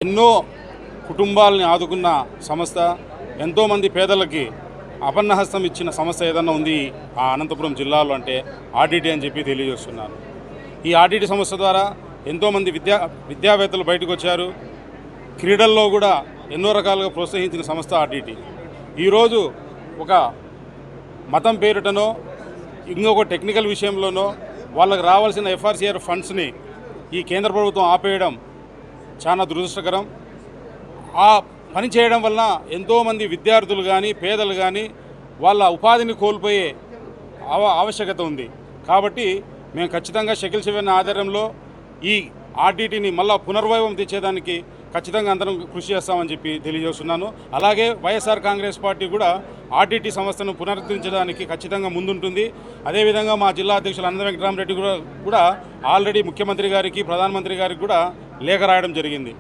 ఎన్నో కుటుంబాలని ఆదుకున్న సంస్థ, ఎంతోమంది పేదలకి అపన్నహస్తం ఇచ్చిన సంస్థ ఏదన్నా ఉంది ఆ అనంతపురం జిల్లాలో అంటే ఆర్డిటి అని చెప్పి తెలియజేస్తున్నాను. ఈ ఆర్డిటి సంస్థ ద్వారా ఎంతోమంది విద్యావేత్తలు బయటకు వచ్చారు. క్రీడల్లో కూడా ఎన్నో రకాలుగా ప్రోత్సహించిన సంస్థ ఆర్డిటి. ఈరోజు ఒక మతం పేరుటనో ఇంకొక టెక్నికల్ విషయంలోనో వాళ్ళకి రావాల్సిన ఎఫ్ఆర్సిఆర్ ఫండ్స్ని ఈ కేంద్ర ప్రభుత్వం ఆపేయడం చాలా దురదృష్టకరం. ఆ పని చేయడం వలన ఎంతోమంది విద్యార్థులు కానీ పేదలు కానీ వాళ్ళ ఉపాధిని కోల్పోయే ఆవశ్యకత ఉంది. కాబట్టి మేము ఖచ్చితంగా షకిల్ శివన్ ఆధ్వర్యంలో ఈ ఆర్డిటిని మళ్ళా పునర్వైభవం తెచ్చేదానికి ఖచ్చితంగా అందరం కృషి చేస్తామని చెప్పి తెలియజేస్తున్నాను. అలాగే వైఎస్ఆర్ కాంగ్రెస్ పార్టీ కూడా ఆర్డిటి సంస్థను పునరుద్ధరించడానికి ఖచ్చితంగా ముందుంటుంది. అదేవిధంగా మా జిల్లా అధ్యక్షులు అనంత వెంకటరామరెడ్డి కూడా ఆల్రెడీ ముఖ్యమంత్రి గారికి ప్రధానమంత్రి గారికి కూడా లేఖ రాయడం జరిగింది.